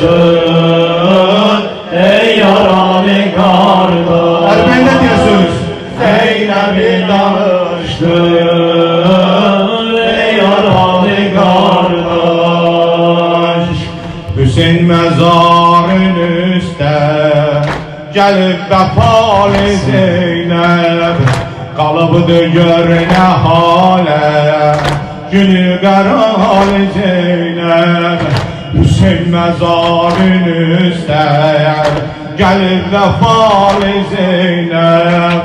danıştın ey yaralı kardeş. Ermeni ne diyorsunuz? Zeynep'i danıştın ey yaralı kardeş. Hüseyin mezarın üstə gəlib vəfalı Zeynəb, qalıbdır gör nə halə günü qəralı Zeynəb. Hüseyin mezarın üstə gəlib vəfalı Zeynəb,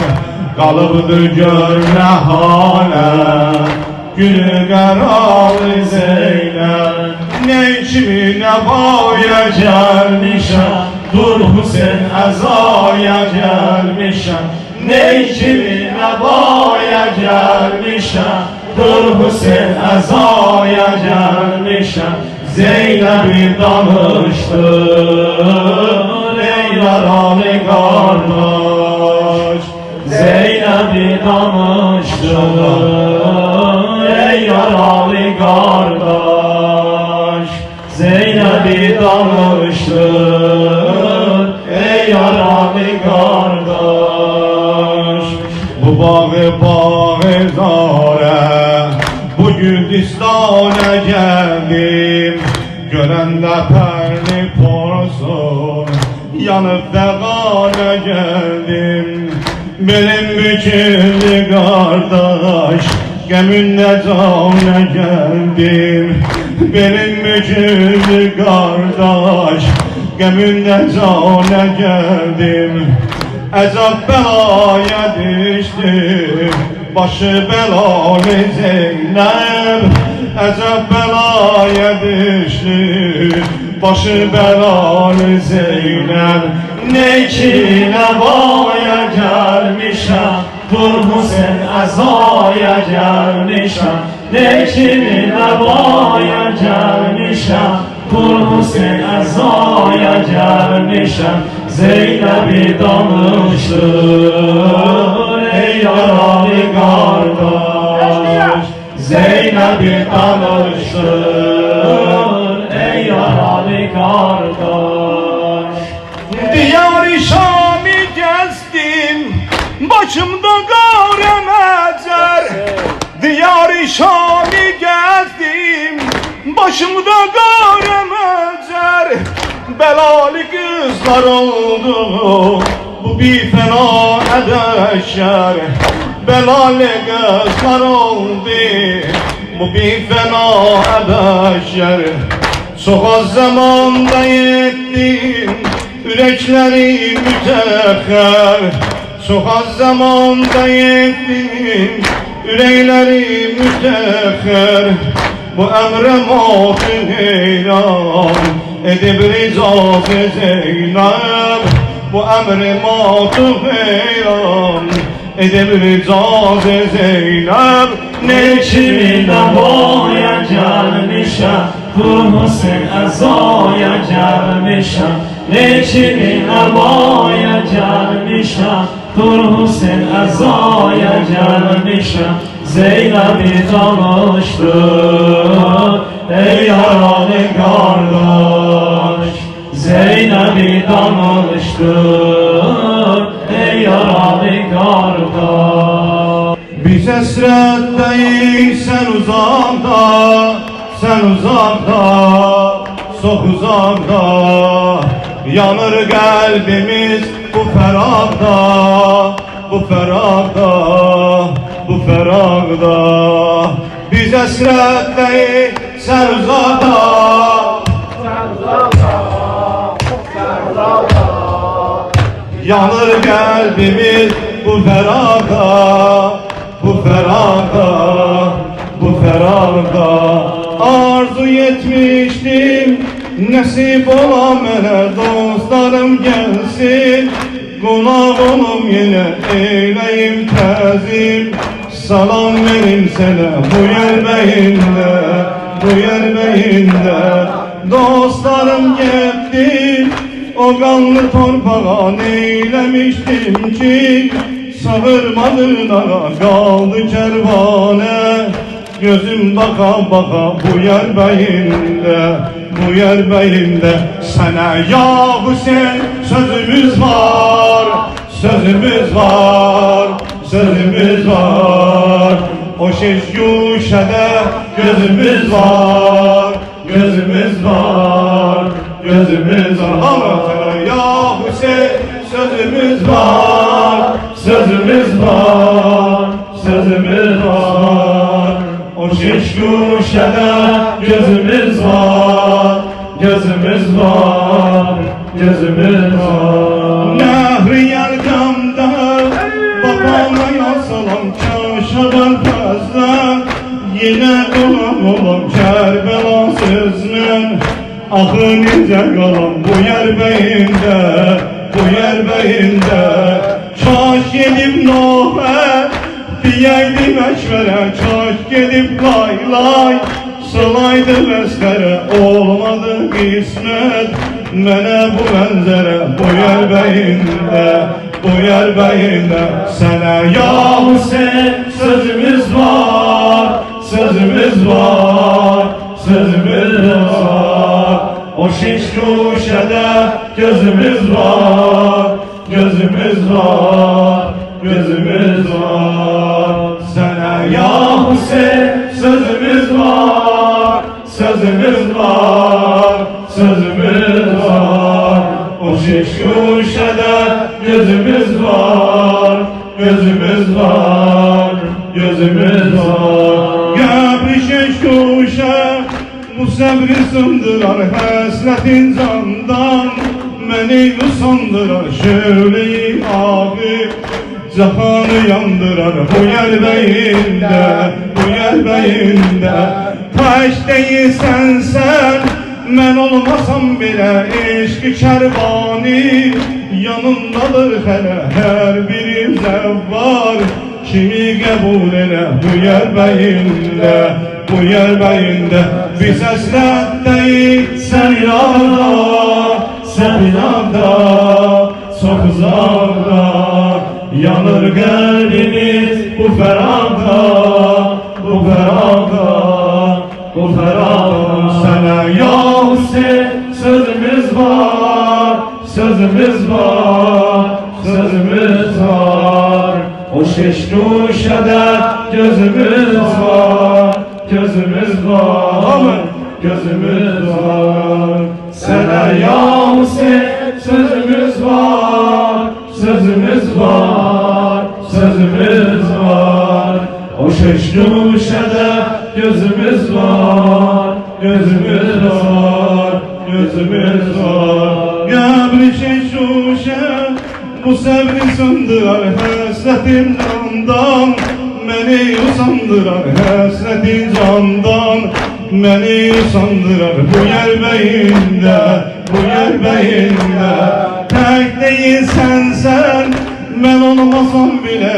qalıbdır gör nə halə günü qəralı Zeynəb. Ne kimi ne boya Gelmişem dur Hüseyin ezaya gelmişem. Ne kimi ne boya gelmişem. Dur Hüseyin ezaya gelmişem. Zeynep'i danıştın ey yaralı kardeş. Zeynep'i danıştın ey yaralı kardeş. Zeynep'i danıştın ey yaralı kardeş. bu bağı zare, bu Güldistan'a geldim. Görende perli porsun, yanıp devana geldim. Benim büküldü kardeş, gemünle cana geldim. Benim büküldü kardeş, gemünle cana geldim. Əcəb belaya düşdü, başı belalı Zeynəb. Əcəb belaya düşdü, başı belalı Zeynəb. Ne ki ne boya gelmişem. Dur Hüseyin ezaya gelmişem. Ne ki ne boya gelmişem. Dur Hüseyin ezaya gelmişem. Zeynep'i danıştın ey yaralı kardeş. Zeynep'i danıştın ey yaralı kardeş. Diyar-ı Şam'ı gezdim, başımda qara məzər. Diyar-ı Şam'ı gezdim, başımda qara məzər. Belalı kızlar oldu, bu bir fena edeşer. Belalı kızlar oldu, bu bir fena edeşer. Çok az zamanda yettim, yürekleri müteher. Çok az zamanda yettim, yürekleri müteher. Bu emre matın heyran edib ricazı Zeynep. Bu emre matın heyran edib ricazı Zeynep. Ne kimi ne boya gelmişem. Dur Hüseyin ezaya gelmişem. Ne kimi ne boya gelmişem. Dur Hüseyin ezaya gelmişem. Zeynep'i danıştın ey yaralı kardeş. Zeynep'i danıştın ey yaralı kardeş. Biz esretteyiz sen uzakta, sen uzakta, çok uzakta. Yanır kalbimiz bu ferahda, bu ferahda, bu ferahda. Biz esretteyiz sen uzakta, sen uzakta, sen uzakta. Yanır kalbimiz bu ferahda, bu ferahda, bu ferahda. Arzu yetmiştim, nasip ola mənə dostlarım gelsin. Qonaq olum yenə eyləyim təzim. Salam verim sənə bu yer bəyində, bu yer bəyində. Dostlarım getdi, o qanlı torpağa neyləmişdim ki. Sağırmadın ağa, qaldı kərvanə. Gözüm baka baka bu yer bəyində, bu yer beyinde. Sana ya Hüseyin sözümüz var, sözümüz var, sözümüz var. O şiş yuşede gözümüz var, gözümüz var, gözümüz var. Ama sana ya Hüseyin sözümüz var, sözümüz var, sözümüz var. O şiş guşede gözümüz var, gözümüz var, gözümüz var. Nehri yerkamda babama yasalam çaşadan fazla. Yine olam Kerbela sözmen. Ahı nice kalan bu yer beyinde, bu yer beyinde. Çaş gelip nohe diyeydim eşvere. Çaş gelip lay lay salaydı mestere. Olmadı kısmet mene bu menzere. Bu yer beyinde, bu yer beyinde. Sana ya Hüseyin sözümüz var, sözümüz var, sözümüz var. O şiş kuşede gözümüz var, gözümüz var, gözümüz var. Sana ya Hüseyin sözümüz var, sözümüz var, sözümüz var. O şiş kuşede gözümüz var, gözümüz var, gözümüz var. Şiş kuşa bu sabri sındırar hasletin zandan. Beni usandırar şöyle abi, cihanı yandırar bu yer beyinde, bu yer beyinde. Taş değilsen sen, ben olmasam bile eşki kervani yanındadır hele her biri zevvar. Kimi kabul ele bu yer beyinde, bu yer beyinde. Bir sesle değil sen inanda, sen inanda, çok uzakta. Yanır kalbimiz bu ferahta, bu ferahta, bu ferahta. Sana ya Hüseyin sözümüz var, sözümüz var, sözümüz var. O şiş kuşede gözümüz var, gözümüz var, gözümüz var. Sana ya Hüseyin sözümüz var, sözümüz var, sözümüz var. O şiş kuşede gözümüz var, gözümüz var, gözümüz var. Gabri şiş kuşe bu sabri sındırar hasretim candan. Beni usandırar hasretin candan. Beni usandırar bu yer beyinde, bu yer beyinde. Tek değilsen sen, ben olmasam bile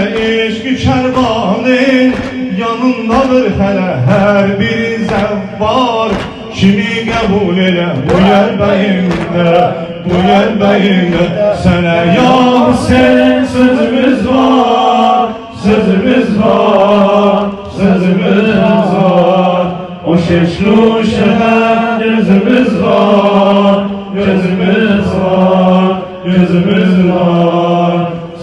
eşki kervanın yanındadır hele her bir zevvar. Kimi kabul ele bu yer beyinde, bu yer beyinde. Sana ya Hüseyin sözümüz var, sözümüz var, sözümüz var. O şeşlu şeher gözümüz var, gözümüz var, gözümüz var.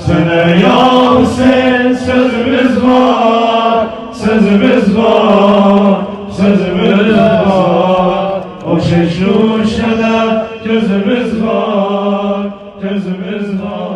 Sana ya Hüseyin sözümüz var, sözümüz var, sözümüz var. O şeşlu şeher gözümüz var, gözümüz var.